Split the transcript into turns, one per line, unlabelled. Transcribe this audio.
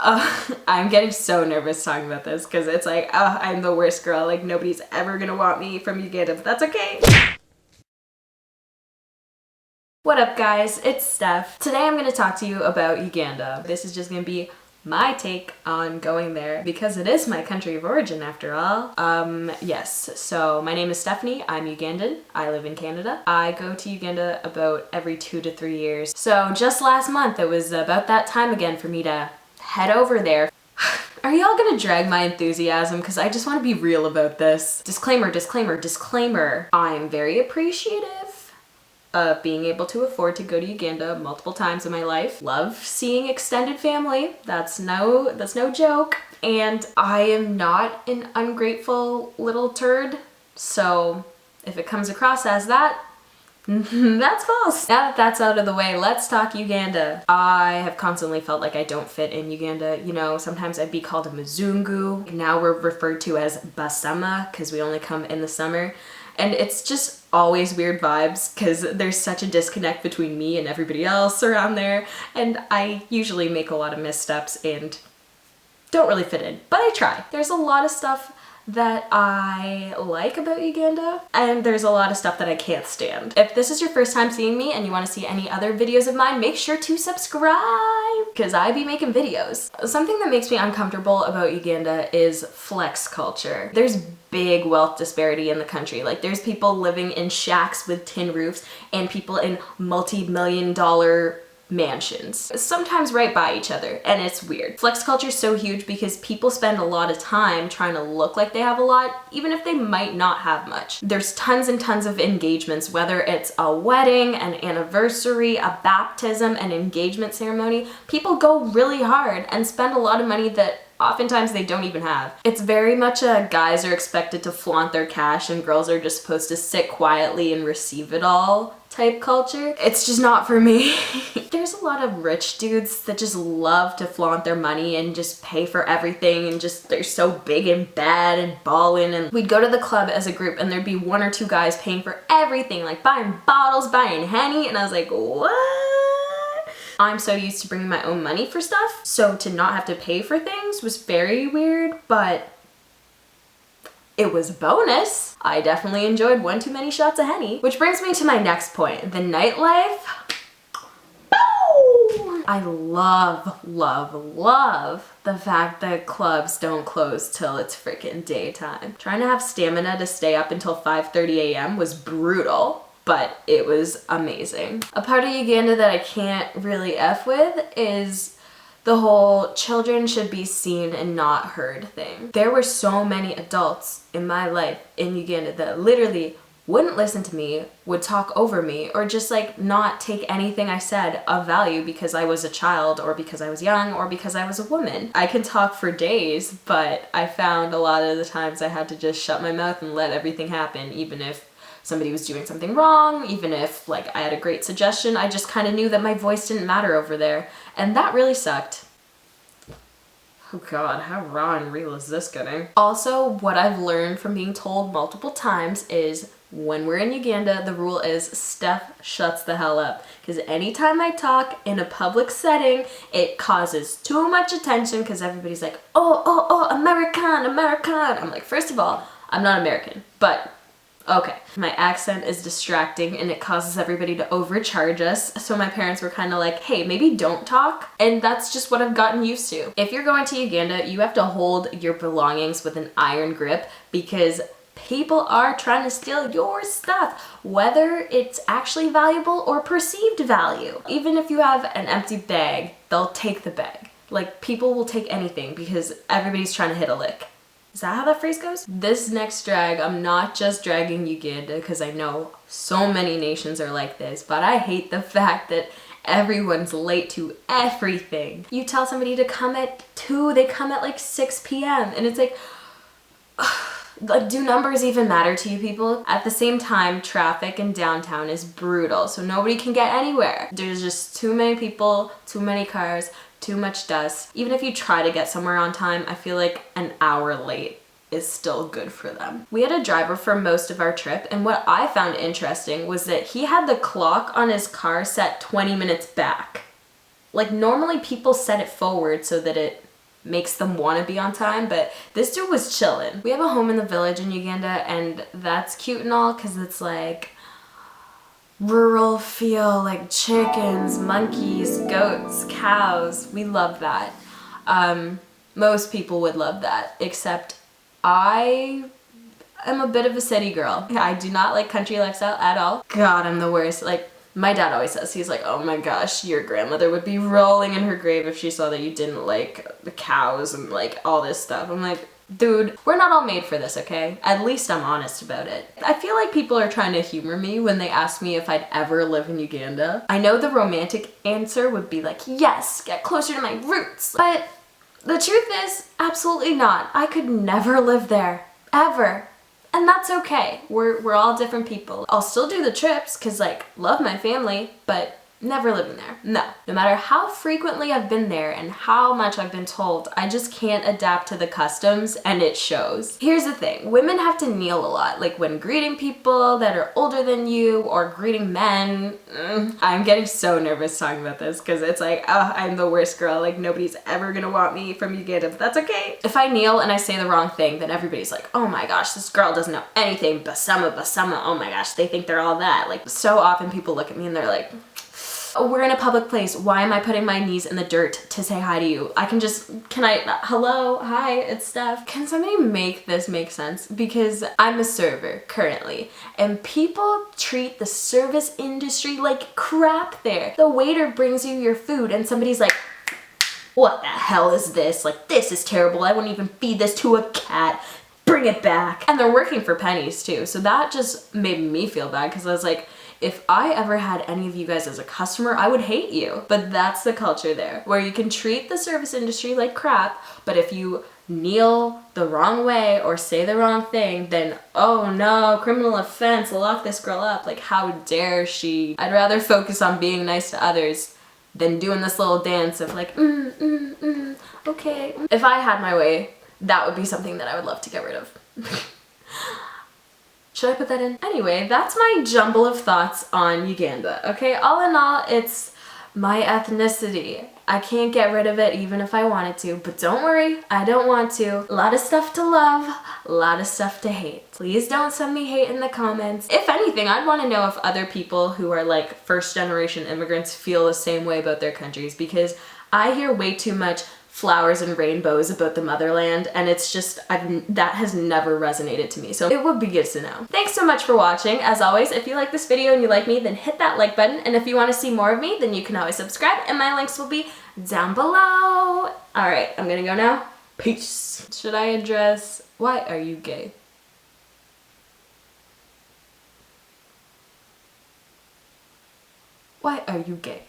I'm getting so nervous talking about this because it's like, I'm the worst girl. Like, nobody's ever gonna want me from Uganda, but that's okay. What up, guys? It's Steph. Today I'm gonna talk to you about Uganda. This is just gonna be my take on going there because it is my country of origin after all. Yes, so my name is Stephanie. I'm Ugandan. I live in Canada. I go to Uganda about every 2 to 3 years. So just last month, it was about that time again for me to head over there. Are y'all gonna drag my enthusiasm? Because I just want to be real about this. Disclaimer, disclaimer, disclaimer. I'm very appreciative of being able to afford to go to Uganda multiple times in my life. Love seeing extended family. That's no joke. And I am not an ungrateful little turd. So if it comes across as that, that's false. Now that that's out of the way, let's talk Uganda. I have constantly felt like I don't fit in Uganda. You know, sometimes I'd be called a Mzungu. Now we're referred to as basummer because we only come in the summer. And it's just always weird vibes because there's such a disconnect between me and everybody else around there. And I usually make a lot of missteps and don't really fit in, but I try. There's a lot of stuff that I like about Uganda, and there's a lot of stuff that I can't stand. If this is your first time seeing me and you want to see any other videos of mine, make sure to subscribe, because I be making videos. Something that makes me uncomfortable about Uganda is flex culture. There's big wealth disparity in the country. Like, there's people living in shacks with tin roofs and people in multi-million-dollar mansions, sometimes right by each other, and it's weird. Flex culture is so huge because people spend a lot of time trying to look like they have a lot, even if they might not have much. There's tons and tons of engagements, whether it's a wedding, an anniversary, a baptism, an engagement ceremony. People go really hard and spend a lot of money that oftentimes they don't even have. It's very much a guys are expected to flaunt their cash and girls are just supposed to sit quietly and receive it all type culture. It's just not for me. There's a lot of rich dudes that just love to flaunt their money and just pay for everything and just they're so big and bad and ballin', and we'd go to the club as a group and there'd be 1 or 2 guys paying for everything, like buying bottles, buying Henny, and I was like, what? I'm so used to bringing my own money for stuff, so to not have to pay for things was very weird, but it was a bonus. I definitely enjoyed 1 too many shots of Henny. Which brings me to my next point, the nightlife. Boom! I love, love, love the fact that clubs don't close till it's freaking daytime. Trying to have stamina to stay up until 5:30 a.m. was brutal, but it was amazing. A part of Uganda that I can't really F with is the whole children should be seen and not heard thing. There were so many adults in my life in Uganda that literally wouldn't listen to me, would talk over me, or just like not take anything I said of value because I was a child or because I was young or because I was a woman. I can talk for days, but I found a lot of the times I had to just shut my mouth and let everything happen, even if somebody was doing something wrong, even if like I had a great suggestion. I just kind of knew that my voice didn't matter over there, and that really sucked. Oh god, how raw and real is this getting? Also, what I've learned from being told multiple times is when we're in Uganda, the rule is Steph shuts the hell up. Because anytime I talk in a public setting, it causes too much attention because everybody's like, oh, American, American. I'm like, first of all, I'm not American, but okay. My accent is distracting and it causes everybody to overcharge us. So my parents were kind of like, hey, maybe don't talk. And that's just what I've gotten used to. If you're going to Uganda, you have to hold your belongings with an iron grip because people are trying to steal your stuff, whether it's actually valuable or perceived value. Even if you have an empty bag, they'll take the bag. Like, people will take anything because everybody's trying to hit a lick. Is that how that phrase goes? This next drag, I'm not just dragging Uganda because I know so many nations are like this, but I hate the fact that everyone's late to everything. You tell somebody to come at 2, they come at like 6 p.m. and it's like, do numbers even matter to you people? At the same time, traffic in downtown is brutal, so nobody can get anywhere. There's just too many people, too many cars, too much dust. Even if you try to get somewhere on time, I feel like an hour late is still good for them. We had a driver for most of our trip, and what I found interesting was that he had the clock on his car set 20 minutes back. Like, normally people set it forward so that it makes them want to be on time, but this dude was chilling. We have a home in the village in Uganda, and that's cute and all because it's like rural feel, like chickens, monkeys, goats, cows. We love that. Most people would love that, except I am a bit of a city girl. I do not like country lifestyle at all. God, I'm the worst. Like, my dad always says, he's like, oh my gosh, your grandmother would be rolling in her grave if she saw that you didn't like the cows and like all this stuff. I'm like, dude, we're not all made for this, okay? At least I'm honest about it. I feel like people are trying to humor me when they ask me if I'd ever live in Uganda. I know the romantic answer would be like, yes, get closer to my roots. But the truth is, absolutely not. I could never live there, ever. And that's okay. We're all different people. I'll still do the trips because, like, love my family, but never living there. No. No matter how frequently I've been there and how much I've been told, I just can't adapt to the customs, and it shows. Here's the thing. Women have to kneel a lot, like when greeting people that are older than you or greeting men. I'm getting so nervous talking about this because it's like, oh, I'm the worst girl. Like, nobody's ever gonna want me from Uganda, but that's okay. If I kneel and I say the wrong thing, then everybody's like, oh my gosh, this girl doesn't know anything. Basummer, basummer. Oh my gosh, they think they're all that. Like, so often people look at me and they're like, we're in a public place. Why am I putting my knees in the dirt to say hi to you? Hello, hi, it's Steph. Can somebody make this make sense? Because I'm a server currently, and people treat the service industry like crap there. The waiter brings you your food and somebody's like, what the hell is this? Like, this is terrible. I wouldn't even feed this to a cat. Bring it back. And they're working for pennies too. So that just made me feel bad because I was like, if I ever had any of you guys as a customer, I would hate you. But that's the culture there, where you can treat the service industry like crap, but if you kneel the wrong way or say the wrong thing, then oh no, criminal offense, lock this girl up. Like, how dare she? I'd rather focus on being nice to others than doing this little dance of like, okay. If I had my way, that would be something that I would love to get rid of. Should I put that in? Anyway, that's my jumble of thoughts on Uganda, okay? All in all, it's my ethnicity. I can't get rid of it even if I wanted to, but don't worry, I don't want to. A lot of stuff to love, a lot of stuff to hate. Please don't send me hate in the comments. If anything, I'd want to know if other people who are like first generation immigrants feel the same way about their countries, because I hear way too much flowers and rainbows about the motherland, and it's just, that has never resonated to me, so it would be good to know. Thanks so much for watching. As always, if you like this video and you like me, then hit that like button, and if you want to see more of me, then you can always subscribe, and my links will be down below. Alright, I'm gonna go now. Peace. Should I address, why are you gay? Why are you gay?